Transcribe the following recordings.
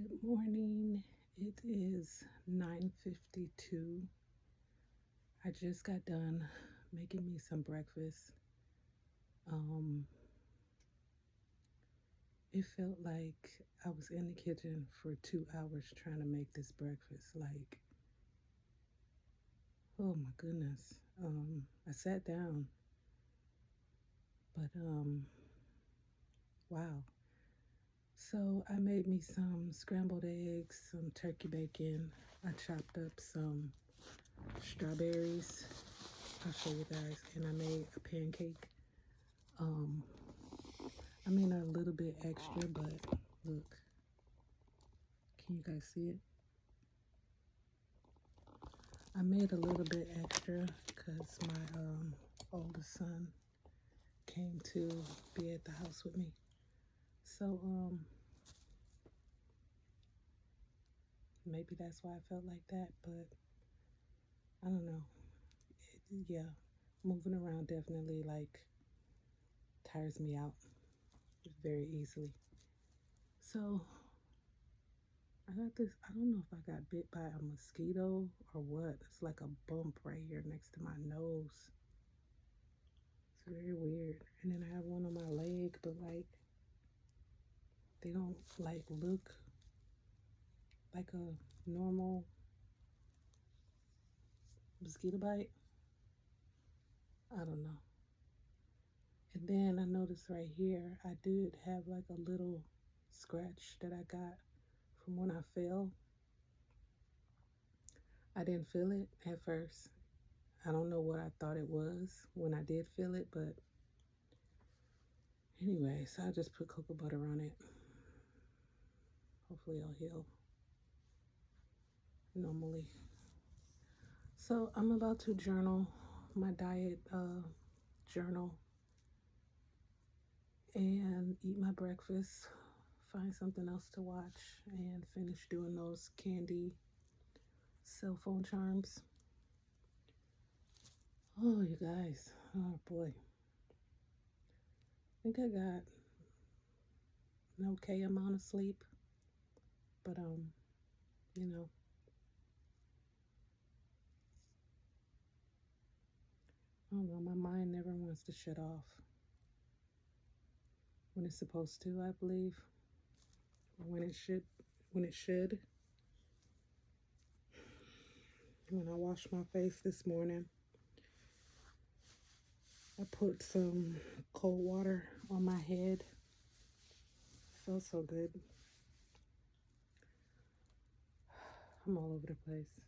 Good morning. It is 9:52. I just got done making me some breakfast. Um it felt like I was in the kitchen for 2 hours trying to make this breakfast. Like, oh my goodness. I sat down, but wow. So I made me some scrambled eggs, some turkey bacon. I chopped up some strawberries. I'll show you guys. And I made a pancake. Um, I mean a little bit extra, but look, can you guys see it? I made a little bit extra because my oldest son came to be at the house with me. So maybe that's why I felt like that, but I don't know. Yeah, moving around definitely like tires me out very easily. So I got this, I don't know if I got bit by a mosquito or what. It's like a bump right here next to my nose. It's very weird. And then I have one on my leg, but like they don't like look like a normal mosquito bite. I don't know. And then I noticed right here, I did have like a little scratch that I got from when I fell. I didn't feel it at first. I don't know what I thought it was when I did feel it, but anyway, so I just put cocoa butter on it. Hopefully it'll heal normally. So I'm about to journal my diet journal and eat my breakfast, find something else to watch, and finish doing those candy cell phone charms. Oh, you guys. Oh, boy. I think I got an okay amount of sleep, but, you know, I don't know. My mind never wants to shut off when it's supposed to, I believe, or when it should. When I washed my face this morning, I put some cold water on my head. Felt so good. I'm all over the place.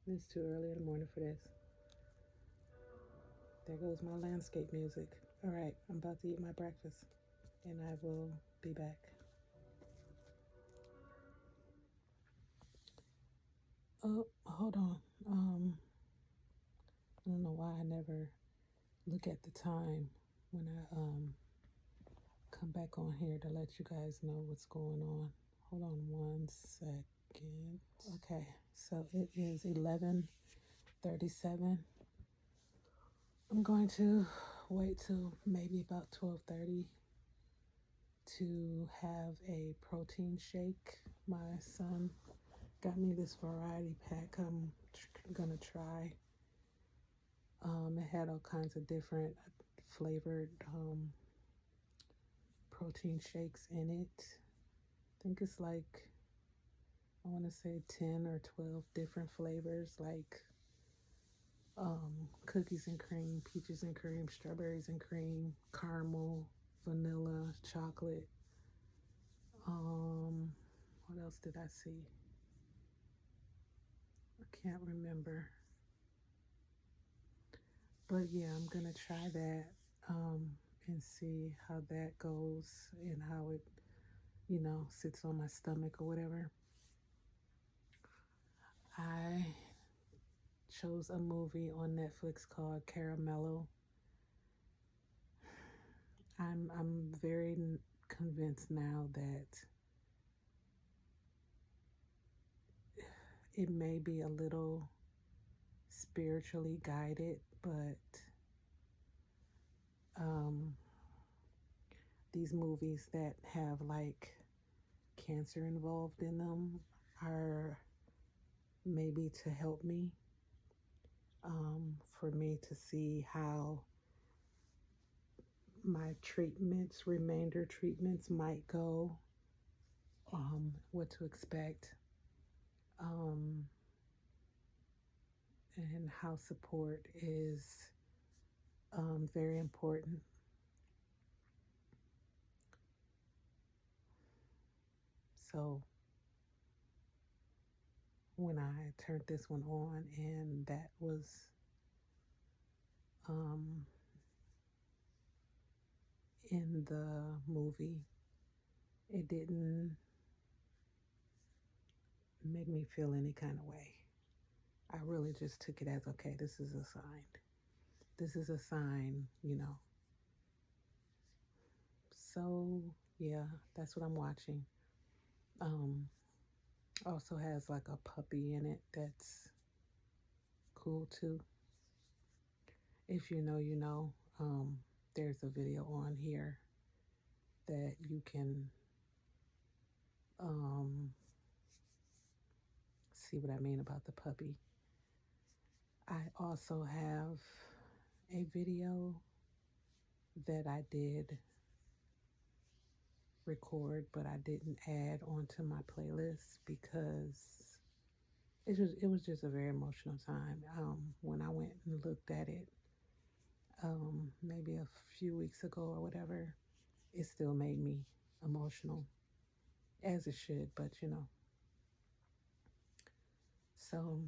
It's too early in the morning for this. There goes my landscape music. All right, I'm about to eat my breakfast, and I will be back. Oh, hold on. I don't know why I never look at the time when I come back on here to let you guys know what's going on. Hold on 1 second. Okay, so it is 11:37. I'm going to wait till maybe about 12:30 to have a protein shake. My son got me this variety pack I'm gonna try. It had all kinds of different flavored protein shakes in it. I think it's like, I want to say 10 or 12 different flavors, like cookies and cream, peaches and cream, strawberries and cream, caramel, vanilla, chocolate. What else did I see? I can't remember. But yeah, I'm gonna try that and see how that goes and how it, sits on my stomach or whatever. I chose a movie on Netflix called Caramello. I'm very convinced now that it may be a little spiritually guided, but these movies that have like cancer involved in them are maybe to help me, for me to see how my treatments, remainder treatments might go, what to expect, um, and how support is very important. So when I turned this one on and that was in the movie, it didn't make me feel any kind of way. I really just took it as, okay, this is a sign. This is a sign, you know. So yeah, that's what I'm watching. Also has like a puppy in it that's cool too. If you know, you know. There's a video on here that you can see what I mean about the puppy. I also have a video that I did record, but I didn't add onto my playlist because it was just a very emotional time. When I went and looked at it, maybe a few weeks ago or whatever, it still made me emotional, as it should, but you know. So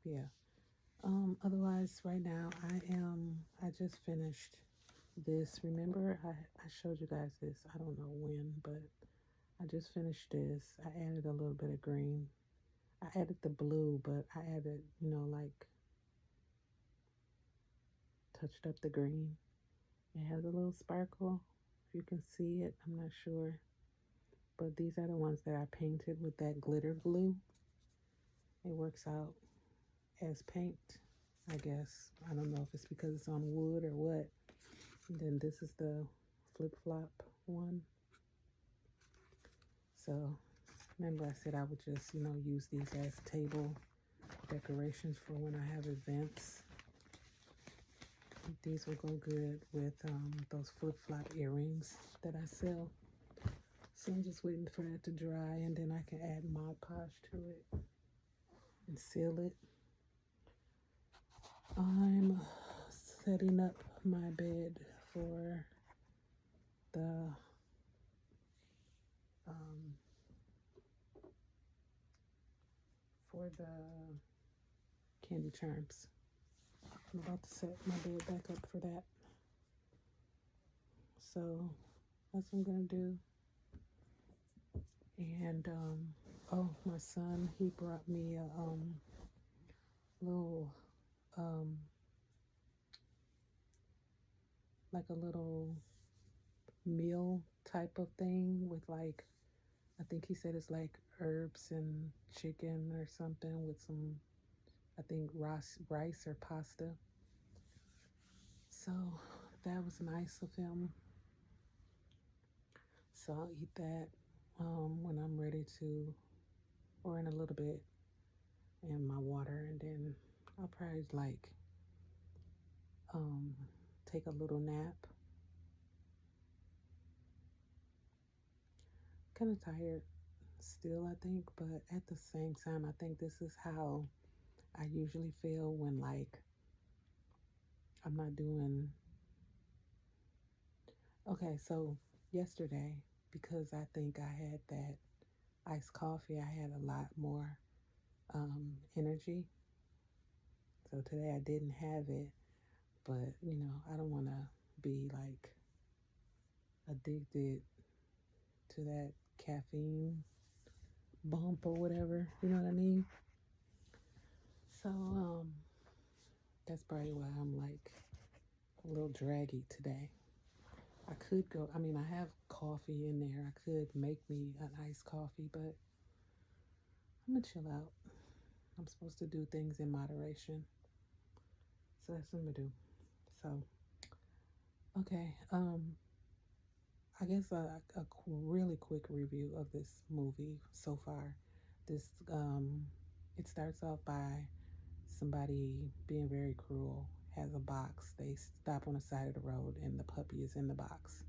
yeah. Otherwise, right now I just finished this. Remember, I showed you guys this, I don't know when, but I just finished this. I added a little bit of green. I added the blue, but I added, you know, like touched up the green. It has a little sparkle. If you can see it, I'm not sure. But these are the ones that I painted with that glitter glue. It works out as paint, I guess. I don't know if it's because it's on wood or what. And then this is the flip-flop one. So remember I said I would just, you know, use these as table decorations for when I have events. These will go good with those flip-flop earrings that I sell. So I'm just waiting for that to dry, and then I can add Mod Podge to it and seal it. I'm setting up my bed for the Candy Charms. I'm about to set my bed back up for that. So that's what I'm gonna do. And oh, my son, he brought me a little like a little meal type of thing with, like, I think he said it's like herbs and chicken or something with some, I think, rice or pasta. So that was nice of him. So I'll eat that when I'm ready to, or in a little bit, and my water, and then I'll probably like take a little nap. Kind of tired still, I think, but at the same time, I think this is how I usually feel when, like, I'm not doing okay. So yesterday, because I think I had that iced coffee, I had a lot more energy. So today I didn't have it, but you know, I don't want to be like addicted to that caffeine bump or whatever, you know what I mean? So that's probably why I'm like a little draggy today. I could go, I mean, I have coffee in there. I could make me an iced coffee, but I'm gonna chill out. I'm supposed to do things in moderation. So that's what I'm gonna do. So okay, I guess really quick review of this movie so far. This it starts off by somebody being very cruel. Has a box. They stop on the side of the road, and the puppy is in the box.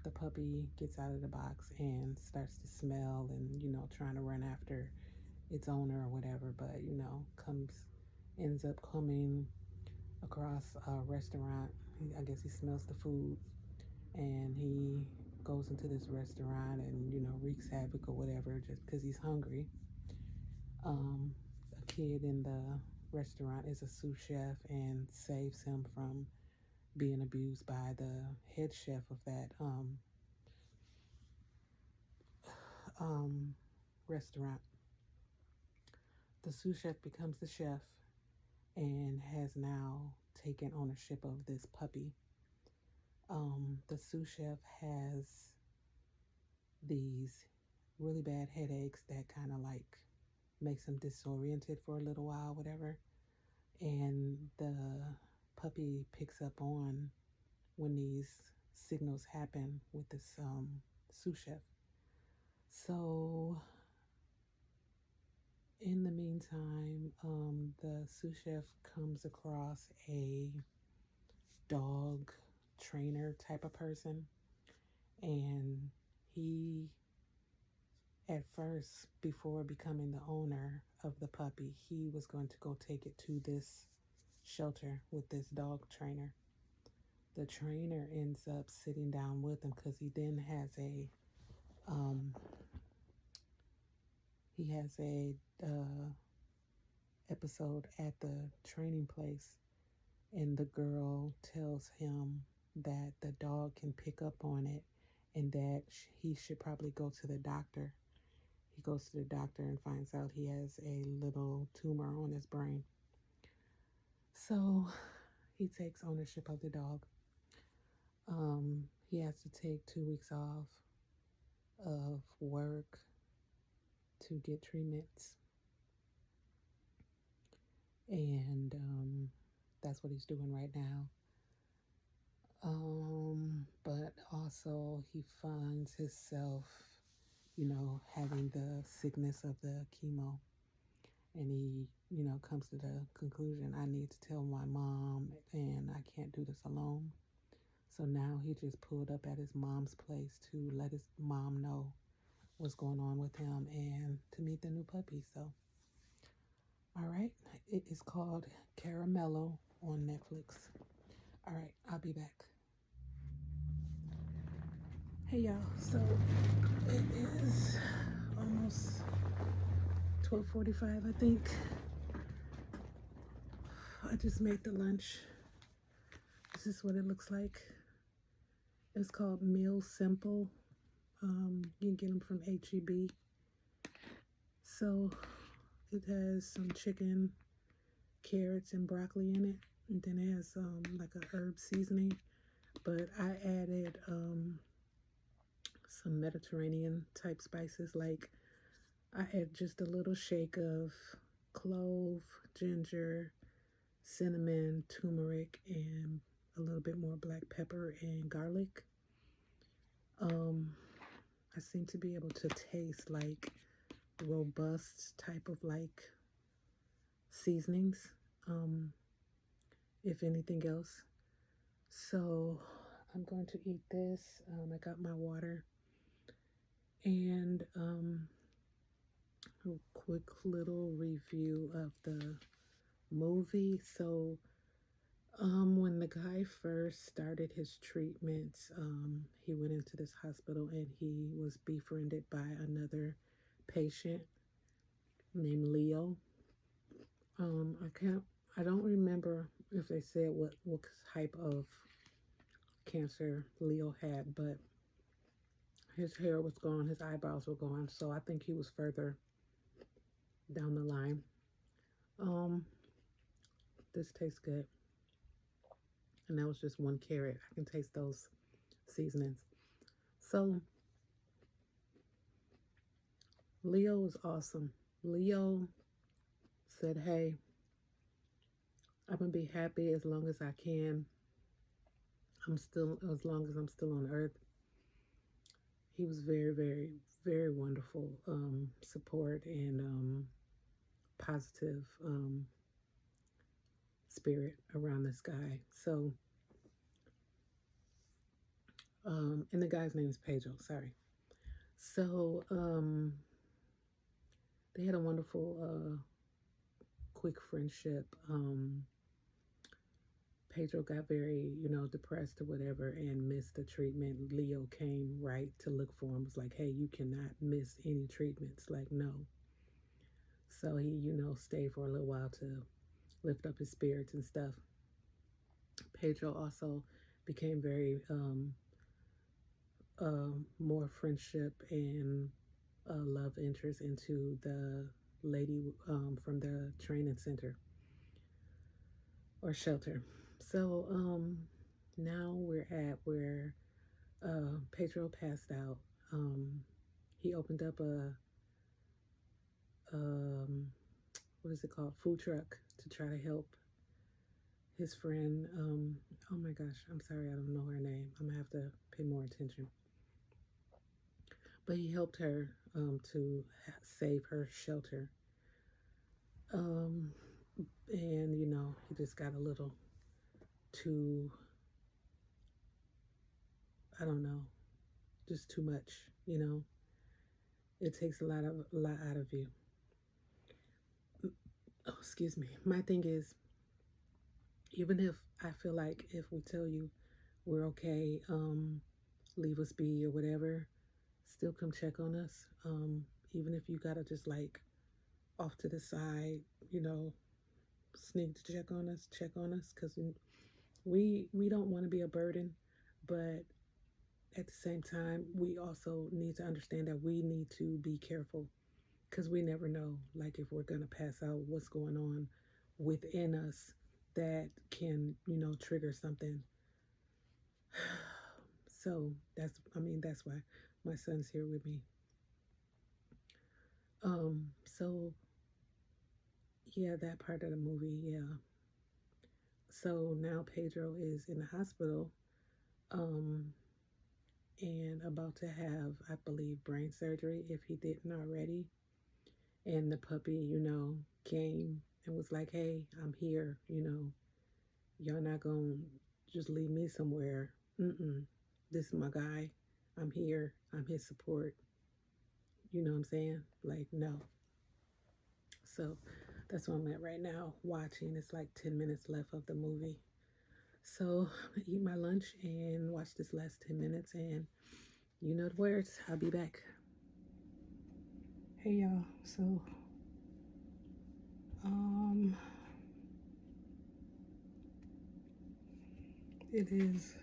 The puppy gets out of the box and starts to smell, and trying to run after its owner or whatever. But ends up coming across a restaurant. I guess he smells the food, and he goes into this restaurant and wreaks havoc or whatever just because he's hungry. A kid in the restaurant is a sous chef and saves him from being abused by the head chef of that restaurant. The sous chef becomes the chef and has now taken ownership of this puppy. The sous chef has these really bad headaches that kind of like makes him disoriented for a little while, whatever. And the puppy picks up on when these signals happen with this sous chef. So in the meantime, the sous chef comes across a dog trainer type of person, and he, at first, before becoming the owner of the puppy, he was going to go take it to this shelter with this dog trainer. The trainer ends up sitting down with him because he then has a episode at the training place, and the girl tells him that the dog can pick up on it and that he should probably go to the doctor. He goes to the doctor and finds out he has a little tumor on his brain. So he takes ownership of the dog. He has to take 2 weeks off of work to get treatments. And that's what he's doing right now. But also he finds himself, having the sickness of the chemo. And he, comes to the conclusion, I need to tell my mom and I can't do this alone. So now he just pulled up at his mom's place to let his mom know what's going on with him and to meet the new puppy. So, all right, it is called Caramello on Netflix. All right, I'll be back. Hey y'all, so it is almost 12:45, I think. I just made the lunch. This is what it looks like. It's called Meal Simple. You can get them from H-E-B. So it has some chicken, carrots, and broccoli in it. And then it has like a herb seasoning. But I added some Mediterranean type spices. Like I add just a little shake of clove, ginger, cinnamon, turmeric, and a little bit more black pepper and garlic. I seem to be able to taste like robust type of like seasonings, if anything else. So I'm going to eat this. I got my water and a quick little review of the movie. So when the guy first started his treatments, he went into this hospital and he was befriended by another patient named Leo. I don't remember if they said what type of cancer Leo had, but his hair was gone, his eyebrows were gone, so I think he was further down the line. This tastes good. And that was just 1 carrot. I can taste those seasonings. So Leo was awesome. Leo said, hey, I'm going to be happy as long as I can. I'm still, as long as I'm still on earth, he was very, very, very wonderful support and positive spirit around this guy. So, and the guy's name is Pedro, sorry. So, they had a wonderful, quick friendship. Pedro got very, depressed or whatever and missed the treatment. Leo came right to look for him, was like, hey, you cannot miss any treatments. Like, no. So he, stayed for a little while to lift up his spirits and stuff. Pedro also became very more friendship and love interest into the lady from the training center or shelter. So now we're at where Pedro passed out. He opened up a what is it called, food truck, to try to help his friend. Oh my gosh, I'm sorry, I don't know her name. I'm gonna have to pay more attention. But he helped her to save her shelter. And he just got a little too, I don't know, just too much. It takes a lot out of you. Oh, excuse me. My thing is, even if I feel like if we tell you we're okay, leave us be or whatever, still come check on us. Even if you gotta just like off to the side, sneak to check on us, because we don't want to be a burden, but at the same time, we also need to understand that we need to be careful, because we never know, like, if we're gonna pass out, what's going on within us that can, trigger something. So that's why my son's here with me. So yeah, that part of the movie, yeah. So now Pedro is in the hospital, and about to have, I believe, brain surgery if he didn't already. And the puppy, came and was like, hey, I'm here, y'all not gonna just leave me somewhere. This is my guy. I'm here. I'm his support. You know what I'm saying? Like, no. So that's where I'm at right now, watching. It's like 10 minutes left of the movie. So I'm gonna eat my lunch and watch this last 10 minutes, and you know the words. I'll be back. Hey y'all. So it is,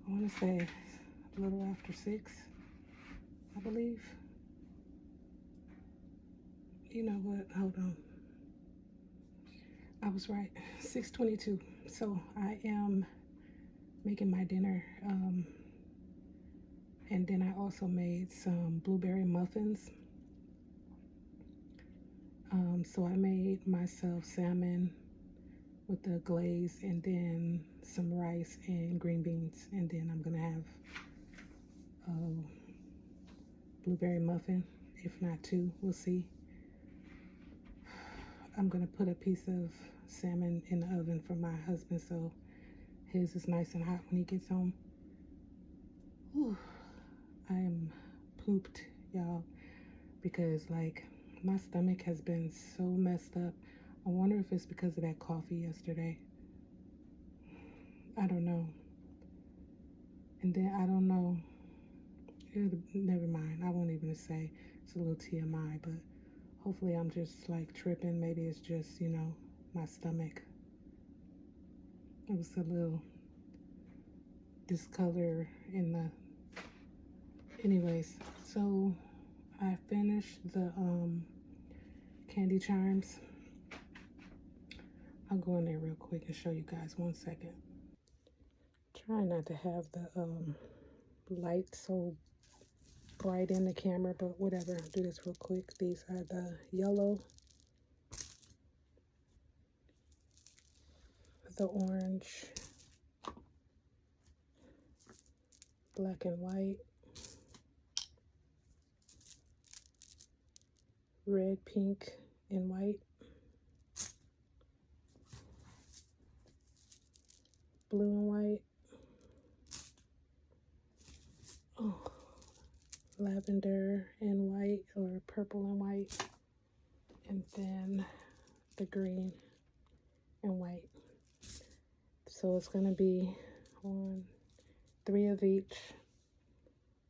I want to say, a little after 6, I believe. You know what? Hold on. I was right. 6:22. So I am making my dinner. And then I also made some blueberry muffins. So I made myself salmon with the glaze, and then some rice and green beans. And then I'm going to have a blueberry muffin, if not 2, we'll see. I'm going to put a piece of salmon in the oven for my husband so his is nice and hot when he gets home. Whew. I am pooped, y'all, because like my stomach has been so messed up. I wonder if it's because of that coffee yesterday. I don't know. And then I don't know. Never mind. I won't even say. It's a little TMI, but hopefully I'm just like tripping. Maybe it's just, my stomach. It was a little discolor in the... Anyways, so I finished the candy charms. I'll go in there real quick and show you guys. 1 second. Try not to have the light so bright in the camera, but whatever. I'll do this real quick. These are the yellow, the orange, black and white, red, pink, and white, blue and white, oh, lavender and white, or purple and white, and then the green and white. So it's going to be 3 of each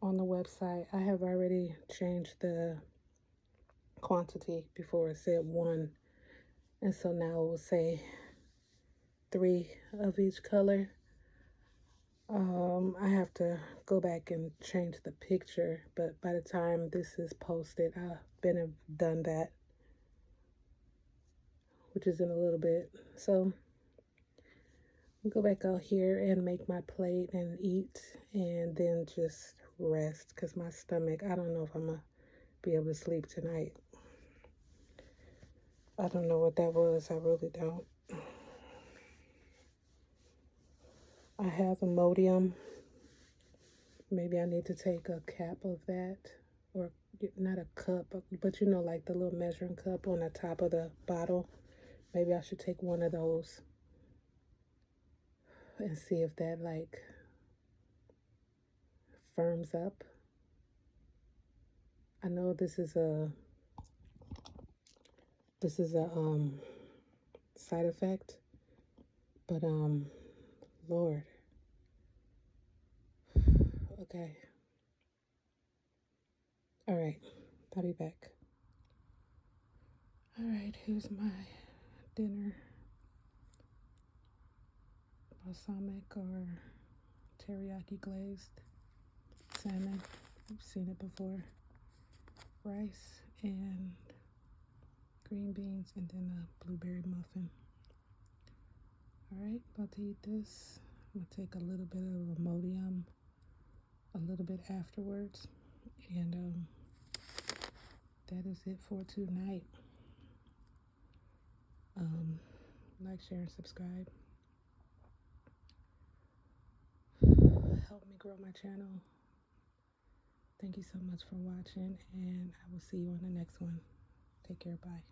on the website. I have already changed the quantity. Before it said 1, and so now it will say 3 of each color. I have to go back and change the picture, but by the time this is posted, I've done that, which is in a little bit. So I'll go back out here and make my plate and eat, and then just rest, because my stomach, I don't know if I'm gonna be able to sleep tonight. I don't know what that was. I really don't. I have Imodium. Maybe I need to take a cap of that, or not a cup, but you know, like the little measuring cup on the top of the bottle. Maybe I should take one of those and see if that like firms up. I know this is a side effect, but Lord. Okay. All right. I'll be back. All right, here's my dinner. Balsamic or teriyaki glazed salmon. You've seen it before. Rice and green beans, and then a blueberry muffin. All right, about to eat this. I'm gonna take a little bit of Imodium a little bit afterwards, and that is it for tonight. Like, share, and subscribe. Help me grow my channel. Thank you so much for watching, and I will see you on the next one. Take care. Bye.